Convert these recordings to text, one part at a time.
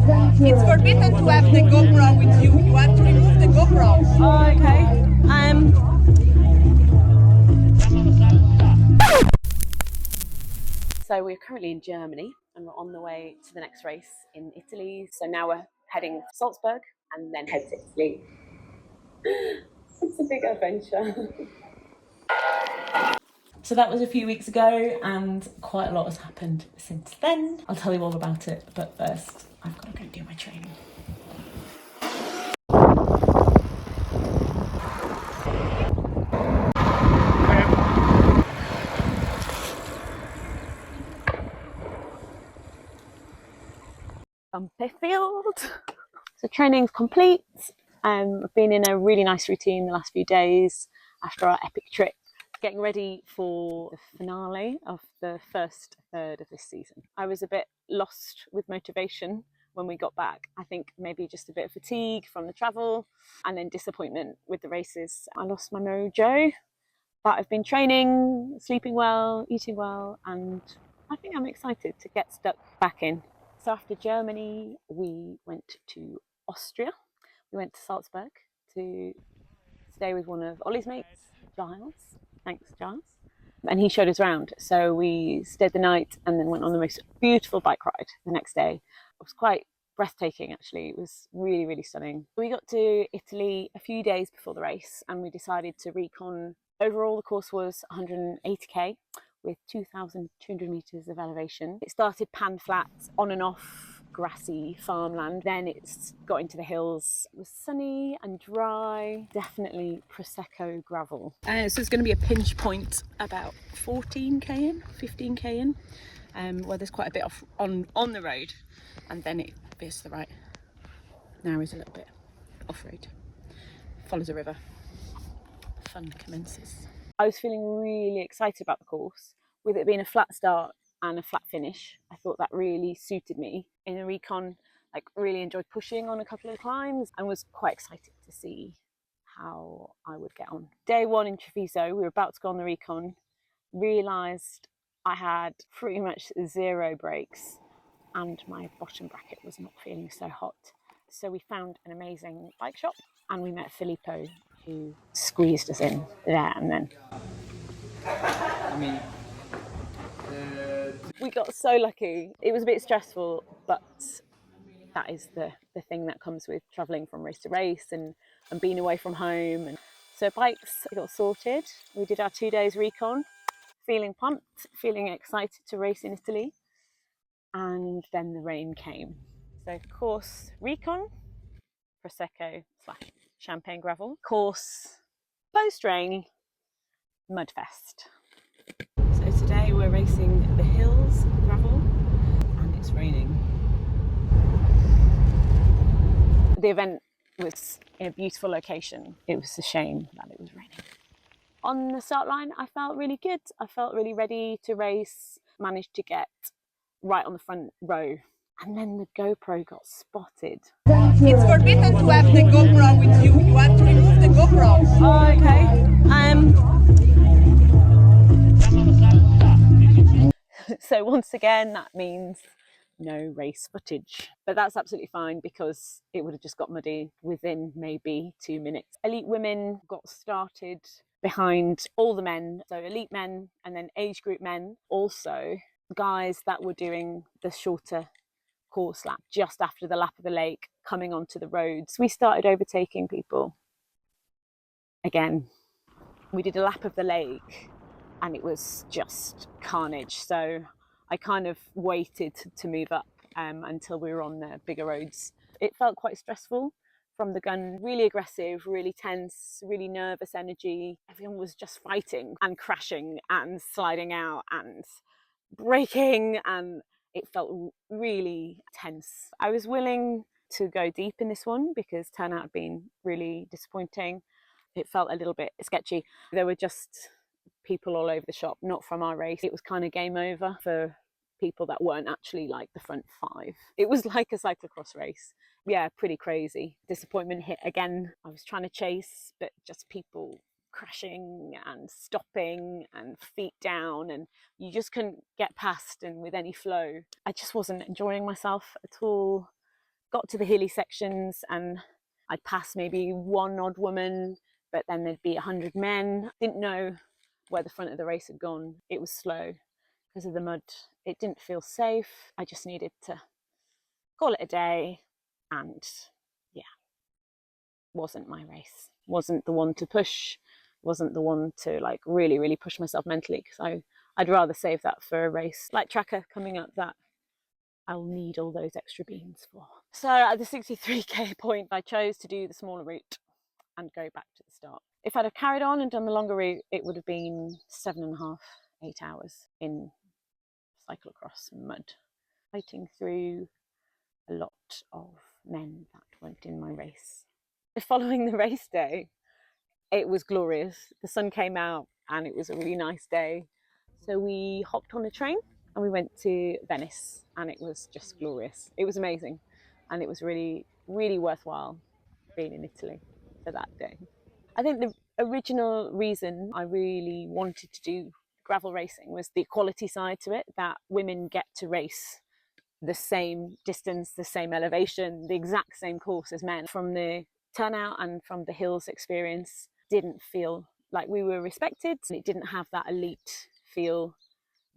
It's forbidden to have the GoPro with you. You have to remove the GoPro. Oh, okay. So we're currently in Germany and we're on the way to the next race in Italy. So now we're heading to Salzburg and then head to Italy. It's a big adventure. So that was a few weeks ago and quite a lot has happened since then. I'll tell you all about it, but first I've got to go do my training. Bumpy field. So training's complete. I've been in a really nice routine the last few days after our epic trip, getting ready for the finale of the first third of this season. I was a bit lost with motivation when we got back. I think maybe just a bit of fatigue from the travel and then disappointment with the races. I lost my mojo, but I've been training, sleeping well, eating well, and I think I'm excited to get stuck back in. So after Germany, we went to Austria. We went to Salzburg to stay with one of Ollie's mates, Giles. Thanks, Giles. And he showed us around. So we stayed the night and then went on the most beautiful bike ride the next day. It was quite breathtaking, actually. It was really, really stunning. We got to Italy a few days before the race and we decided to recon. Overall, the course was 180k with 2,200 metres of elevation. It started pan flat, on and off, grassy farmland. Then it's got into the hills. It was sunny and dry, definitely Prosecco gravel. So it's going to be a pinch point about 14k in, 15k in, where there's quite a bit off on the road, and then it veers to the right. Now is a little bit off-road. Follows a river. Fun commences. I was feeling really excited about the course. With it being a flat start and a flat finish, I thought that really suited me. In the recon, like really enjoyed pushing on a couple of climbs and was quite excited to see how I would get on. Day one in Treviso, we were about to go on the recon, realised I had pretty much zero brakes and my bottom bracket was not feeling so hot. So we found an amazing bike shop and we met Filippo, who squeezed us in there and then. We got so lucky. It was a bit stressful, but that is the thing that comes with travelling from race to race and being away from home. And so bikes got sorted. We did our 2 days recon, feeling pumped, feeling excited to race in Italy. And then the rain came. So course recon, Prosecco / champagne gravel. Course post-rain, mudfest. So today we're racing the hills gravel and it's raining. The event was in a beautiful location. It was a shame that it was raining. On the start line, I felt really good. I felt really ready to race. Managed to get right on the front row. And then the GoPro got spotted. It's forbidden to have the GoPro with you. You have to remove the GoPro. Oh, okay. So once again, that means no race footage, but that's absolutely fine because it would have just got muddy within maybe 2 minutes. Elite women got started behind all the men, so elite men and then age group men, also guys that were doing the shorter course lap just after the lap of the lake, coming onto the roads. We started overtaking people again. We did a lap of the lake and it was just carnage, so I kind of waited to move up until we were on the bigger roads. It felt quite stressful from the gun, really aggressive, really tense, really nervous energy. Everyone was just fighting and crashing and sliding out and braking, and it felt really tense. I was willing to go deep in this one because turnout had been really disappointing. It felt a little bit sketchy. There were just people all over the shop, not from our race. It was kind of game over for people that weren't actually like the front five. It was like a cyclocross race. Yeah, pretty crazy. Disappointment hit again. I was trying to chase, but just people crashing and stopping and feet down, and you just couldn't get past and with any flow. I just wasn't enjoying myself at all. got to the hilly sections and I'd pass maybe one odd woman, but then there'd be 100 men. Didn't know where the front of the race had gone. It was slow because of the mud. It didn't feel safe. I just needed to call it a day, and yeah, wasn't my race. Wasn't the one to push, wasn't the one to like really push myself mentally, because I'd rather save that for a race like Tracker coming up that I'll need all those extra beans for. So at the 63k point, I chose to do the smaller route and go back to the start. If I'd have carried on and done the longer route, it would have been 7.5, 8 hours in cyclocross and mud, fighting through a lot of men that weren't in my race. Following the race day, it was glorious. The sun came out and it was a really nice day. So we hopped on a train and we went to Venice, and it was just glorious. It was amazing, and it was really worthwhile being in Italy for that day. I think the original reason I really wanted to do gravel racing was the equality side to it, that women get to race the same distance, the same elevation, the exact same course as men. From the turnout and from the hills experience, didn't feel like we were respected. It didn't have that elite feel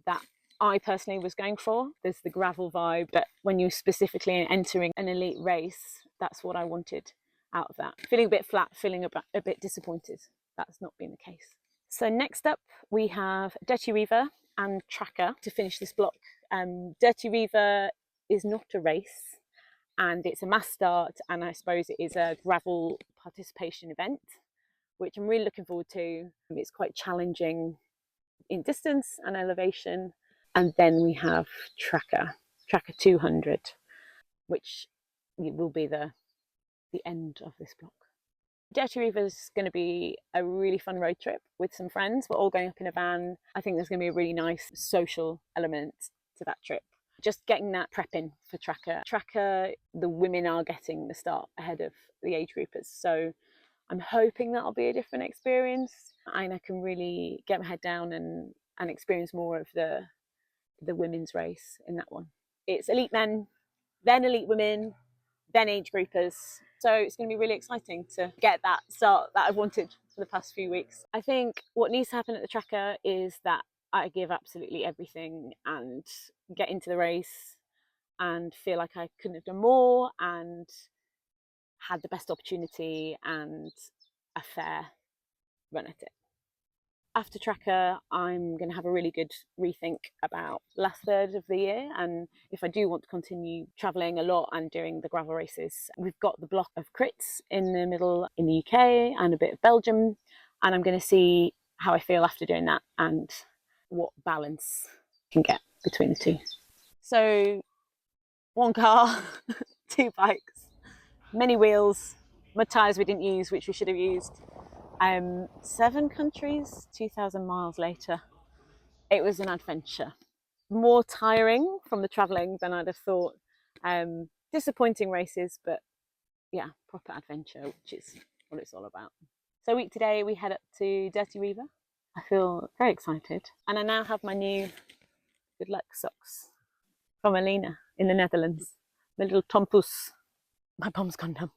that I personally was going for. There's the gravel vibe, but when you're specifically entering an elite race, that's what I wanted out of that. Feeling a bit flat, feeling a bit disappointed. That's not been the case. So next up, we have Dirty River and Tracker to finish this block. Dirty River is not a race, and it's a mass start, and I suppose it is a gravel participation event, which I'm really looking forward to. It's quite challenging in distance and elevation. And then we have Tracker 200, which will be the end of this block. Dirty River is going to be a really fun road trip with some friends. We're all going up in a van. I think there's going to be a really nice social element to that trip. Just getting that prep in for Tracker. Tracker, the women are getting the start ahead of the age groupers. So I'm hoping that'll be a different experience, and I can really get my head down and experience more of the women's race in that one. It's elite men, then elite women, then age groupers. So it's going to be really exciting to get that start that I've wanted for the past few weeks. I think what needs to happen at the Tracker is that I give absolutely everything and get into the race and feel like I couldn't have done more and had the best opportunity and a fair run at it. After Tracker, I'm going to have a really good rethink about the last third of the year, and if I do want to continue travelling a lot and doing the gravel races. We've got the block of crits in the middle in the UK and a bit of Belgium, and I'm going to see how I feel after doing that and what balance I can get between the two. So 1 car, 2 bikes, many wheels, mud tyres we didn't use, which we should have used. 7 countries, 2,000 miles later. It was an adventure. More tiring from the travelling than I'd have thought. Disappointing races, but yeah, proper adventure, which is what it's all about. So week today, we head up to Dirty River. I feel very excited. And I now have my new good luck socks from Alina in the Netherlands. The little tompous. My bum's gone numb.